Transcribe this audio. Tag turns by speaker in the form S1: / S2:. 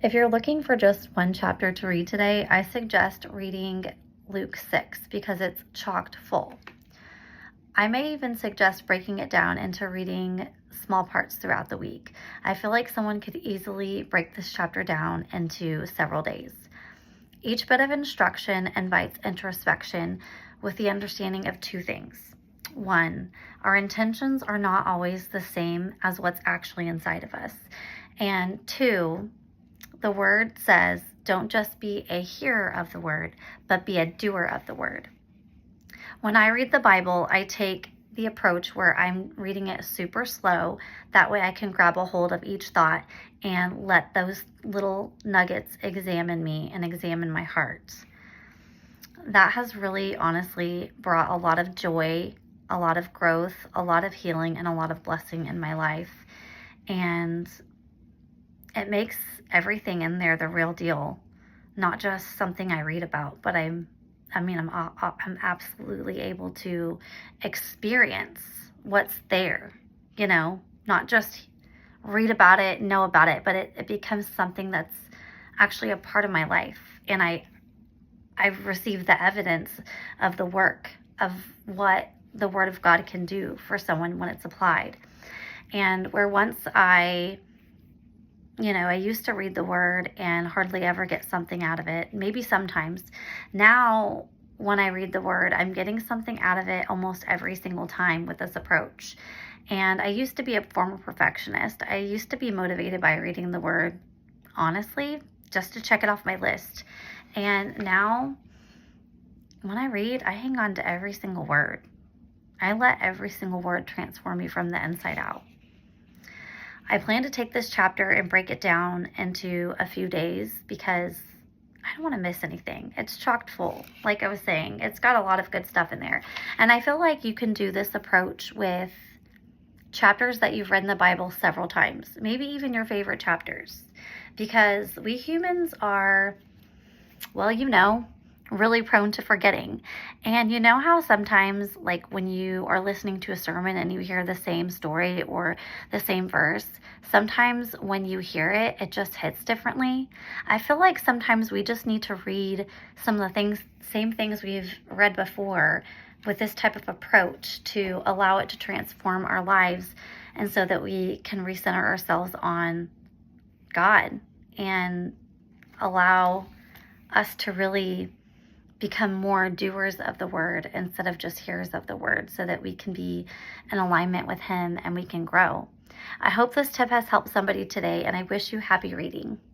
S1: If you're looking for just one chapter to read today, I suggest reading Luke 6 because it's chocked full. I may even suggest breaking it down into reading small parts throughout the week. I feel like someone could easily break this chapter down into several days. Each bit of instruction invites introspection with the understanding of two things. One, our intentions are not always the same as what's actually inside of us. And two, the word says, don't just be a hearer of the word, but be a doer of the word. When I read the Bible, I take the approach where I'm reading it super slow. That way I can grab a hold of each thought and let those little nuggets examine me and examine my heart. That has really honestly brought a lot of joy, a lot of growth, a lot of healing, and a lot of blessing in my life. And it makes everything in there the real deal, not just something I read about, but I'm absolutely able to experience what's there, not just read about it, know about it, but it becomes something that's actually a part of my life. And I've received the evidence of the work of what the Word of God can do for someone when it's applied. And where once I used to read the word and hardly ever get something out of it, maybe sometimes. Now, when I read the word, I'm getting something out of it almost every single time with this approach. And I used to be a former perfectionist. I used to be motivated by reading the word, honestly, just to check it off my list. And now, when I read, I hang on to every single word. I let every single word transform me from the inside out. I plan to take this chapter and break it down into a few days because I don't want to miss anything. It's chocked full. Like I was saying, it's got a lot of good stuff in there. And I feel like you can do this approach with chapters that you've read in the Bible several times, maybe even your favorite chapters, because we humans are, really prone to forgetting. And you know how sometimes, like when you are listening to a sermon and you hear the same story or the same verse, sometimes when you hear it, it just hits differently. I feel like sometimes we just need to read some of the same things we've read before with this type of approach to allow it to transform our lives, and so that we can recenter ourselves on God and allow us to really become more doers of the word instead of just hearers of the word, so that we can be in alignment with Him and we can grow. I hope this tip has helped somebody today, and I wish you happy reading.